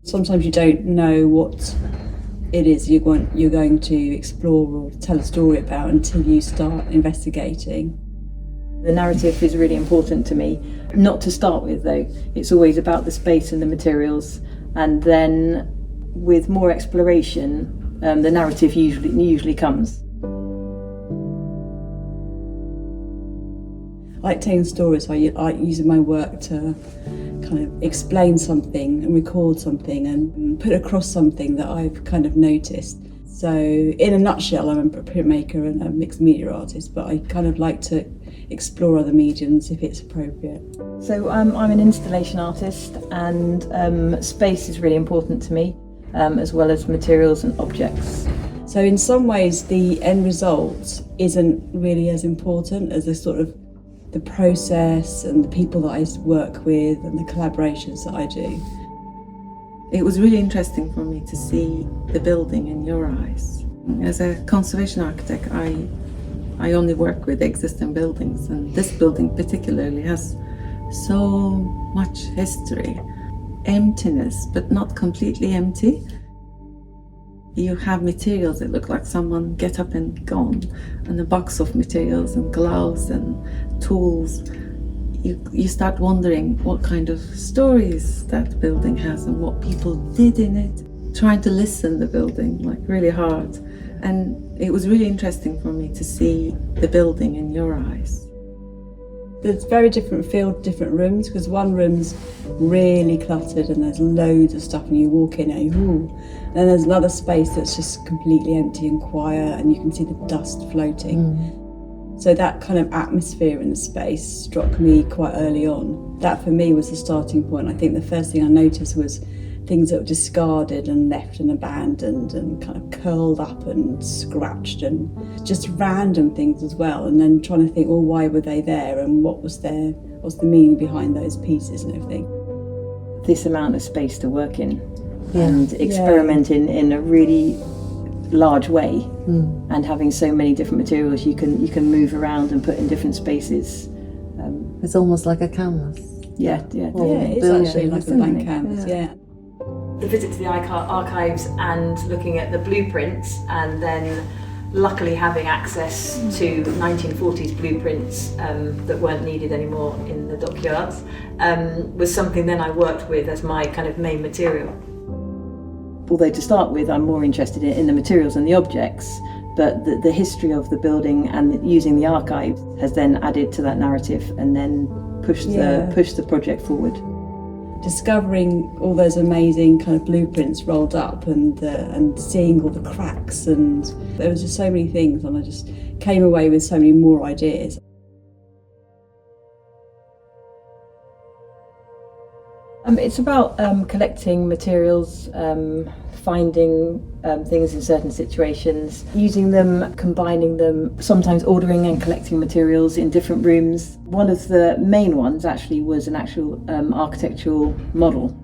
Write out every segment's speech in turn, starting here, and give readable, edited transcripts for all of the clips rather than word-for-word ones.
Sometimes you don't know what it is you're going to explore or tell a story about until you start investigating. The narrative is really important to me. Not to start with though, it's always about the space and the materials, and then with more exploration, the narrative usually comes. I like telling stories. I like using my work to kind of explain something and record something and put across something that I've kind of noticed. So in a nutshell, I'm a printmaker and a mixed media artist, but I kind of like to explore other mediums if it's appropriate. So I'm an installation artist, and space is really important to me, as well as materials and objects. So in some ways the end result isn't really as important as the process and the people that I work with and the collaborations that I do. It was really interesting for me to see the building in your eyes. As a conservation architect, I only work with existing buildings, and this building particularly has so much history. Emptiness, but not completely empty. You have materials that look like someone get up and gone, and a box of materials and gloves and tools. You start wondering what kind of stories that building has and what people did in it. Trying to listen the building like really hard. And it was really interesting for me to see the building in your eyes. There's very different feel, different rooms, because one room's really cluttered and there's loads of stuff and you walk in and ooh. Then there's another space that's just completely empty and quiet and you can see the dust floating. So that kind of atmosphere in the space struck me quite early on. That for me was the starting point. I think the first thing I noticed was things that were discarded and left and abandoned and kind of curled up and scratched and just random things as well. And then trying to think, well, why were they there and what's the meaning behind those pieces and everything. This amount of space to work in and experiment in a really large way, and having so many different materials you can move around and put in different spaces. It's almost like a canvas. Yeah, it's actually like a blank canvas, yeah. The visit to the archives and looking at the blueprints, and then luckily having access to 1940s blueprints that weren't needed anymore in the dockyards, was something then I worked with as my kind of main material. Although to start with I'm more interested in the materials and the objects, but the history of the building and using the archives has then added to that narrative and then pushed the project forward. Discovering all those amazing kind of blueprints rolled up and seeing all the cracks, and there was just so many things, and I just came away with so many more ideas. It's about collecting materials, finding things in certain situations, using them, combining them, sometimes ordering and collecting materials in different rooms. One of the main ones actually was an actual architectural model.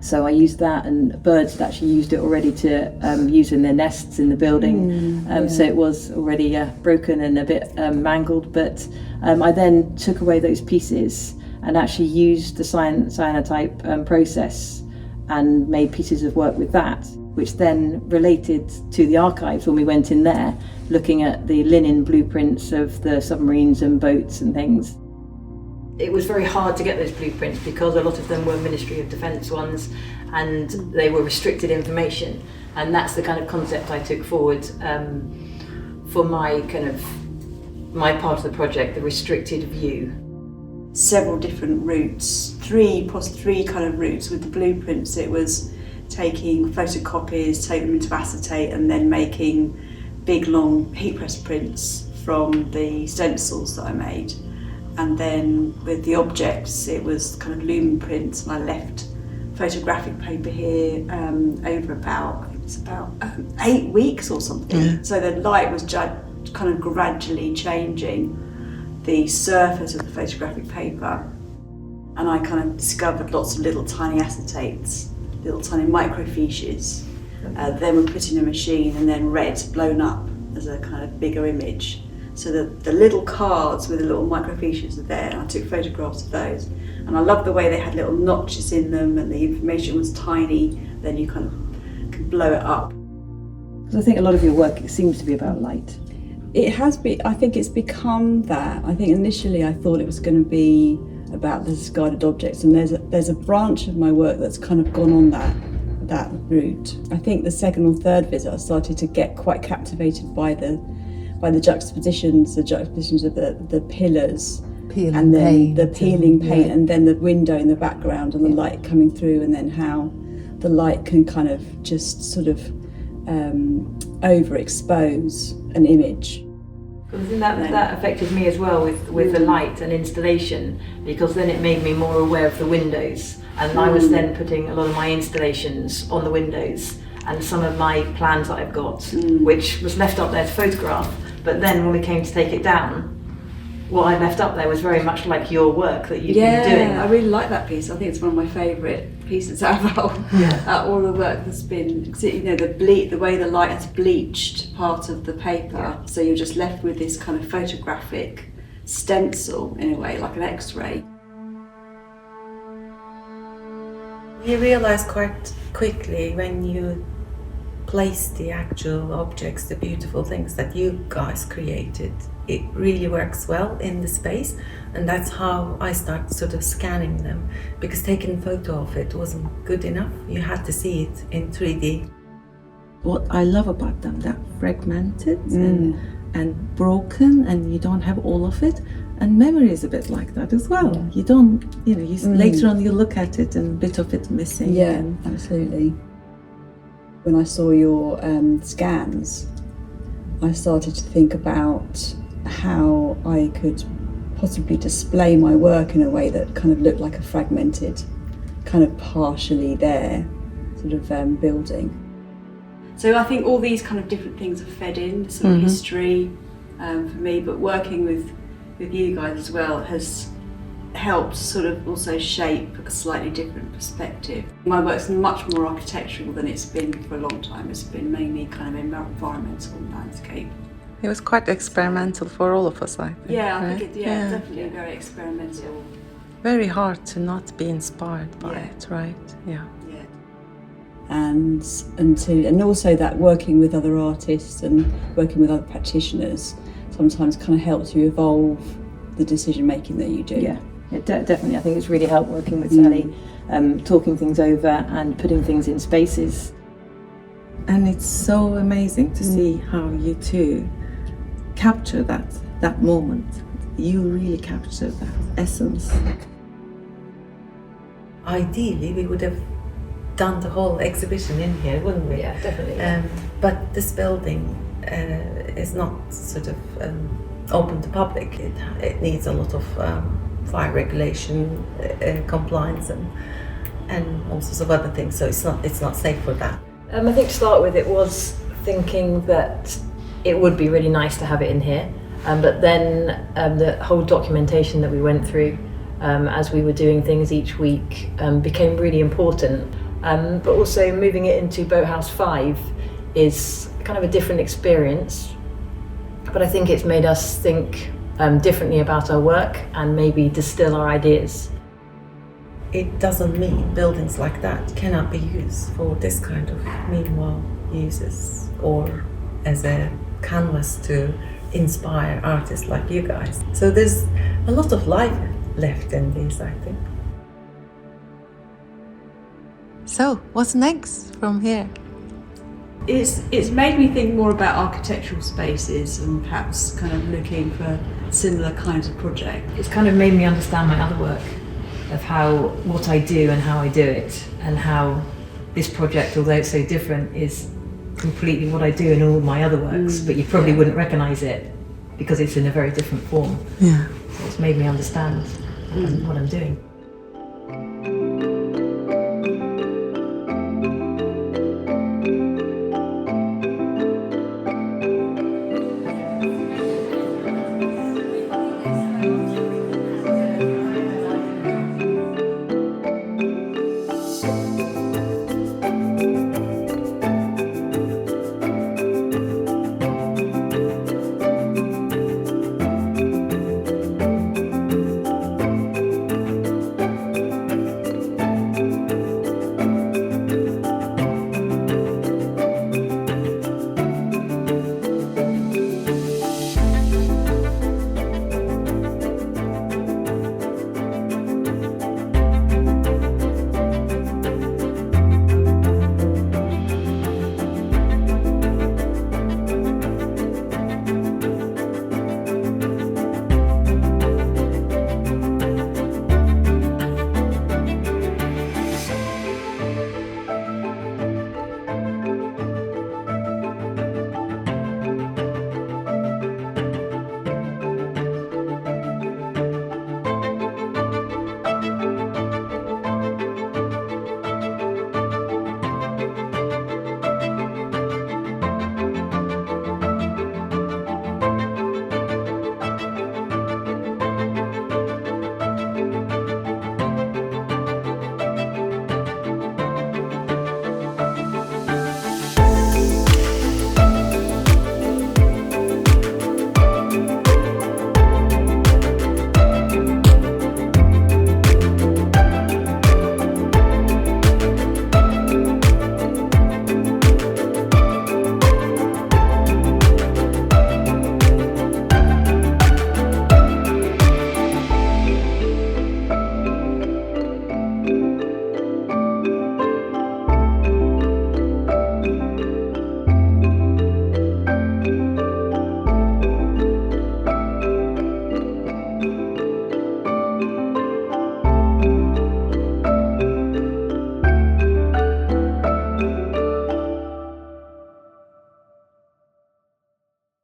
So I used that, and birds had actually used it already to use in their nests in the building. So it was already broken and a bit mangled, but I then took away those pieces and actually used the cyanotype process and made pieces of work with that, which then related to the archives when we went in there, looking at the linen blueprints of the submarines and boats and things. It was very hard to get those blueprints because a lot of them were Ministry of Defence ones and they were restricted information, and that's the kind of concept I took forward for my part of the project, the restricted view. Several different routes, three kind of routes with the blueprints. It was taking photocopies, taking them into acetate, and then making big long heat press prints from the stencils that I made. And then with the objects, it was kind of lumen prints, and I left photographic paper here over about 8 weeks or something. So the light was kind of gradually changing the surface of the photographic paper, and I kind of discovered lots of little tiny acetates, little tiny microfiches. Then we put in a machine and then red blown up as a kind of bigger image, So the little cards with the little microfiches are there, and I took photographs of those. And I love the way they had little notches in them, and the information was tiny, then you kind of could blow it up. Because I think a lot of your work seems to be about light. It has been, I think it's become that. I think initially I thought it was going to be about the discarded objects, and there's a branch of my work that's kind of gone on that route. I think the second or third visit I started to get quite captivated by the juxtapositions of the pillars, and then the peeling paint, and then the window in the background and the light coming through, and then how the light can kind of just sort of overexpose an image. I think that affected me as well with the light and installation, because then it made me more aware of the windows, and I was then putting a lot of my installations on the windows and some of my plans that I've got, which was left up there to photograph, but then when we came to take it down, what I left up there was very much like your work that you've been doing. I really like that piece. I think it's one of my favourite pieces out of all the work that's been, you know, the way the light has bleached part of the paper, so you're just left with this kind of photographic stencil in a way, like an X-ray. You realize quite quickly when you place the actual objects, the beautiful things that you guys created, it really works well in the space, and that's how I started sort of scanning them, because taking a photo of it wasn't good enough. You had to see it in 3D. What I love about them, they're fragmented and broken, and you don't have all of it. And memory is a bit like that as well. You don't, later on you look at it and a bit of it missing. Yeah, absolutely. When I saw your scans, I started to think about how I could possibly display my work in a way that kind of looked like a fragmented, kind of partially there sort of building. So I think all these kind of different things have fed in, sort of history for me, but working with you guys as well has helped sort of also shape a slightly different perspective. My work's much more architectural than it's been for a long time. It's been mainly kind of environmental landscape. It was quite experimental for all of us, I think. Yeah, I right? think definitely very experimental. Very hard to not be inspired by it, right? Yeah. Yeah. And also that working with other artists and working with other practitioners sometimes kind of helps you evolve the decision making that you do. Yeah, definitely. I think it's really helped working with Sally, talking things over and putting things in spaces. And it's so amazing to see how you two capture that moment. You really capture that essence. Ideally, we would have done the whole exhibition in here, wouldn't we? Yeah, definitely. But this building is not sort of open to public. It needs a lot of fire regulation, compliance, and all sorts of other things. So it's not safe for that. I think to start with, it was thinking that it would be really nice to have it in here, but then the whole documentation that we went through as we were doing things each week became really important. But also moving it into Boathouse 5 is kind of a different experience, but I think it's made us think differently about our work and maybe distill our ideas. It doesn't mean buildings like that cannot be used for this kind of minimal uses, or as a canvas to inspire artists like you guys. So there's a lot of life left in these, I think. So, what's next from here? It's made me think more about architectural spaces and perhaps kind of looking for similar kinds of projects. It's kind of made me understand my other work, of what I do and how I do it, and how this project, although it's so different, is completely what I do in all my other works, but you probably wouldn't recognise it because it's in a very different form. Yeah. So it's made me understand what I'm doing.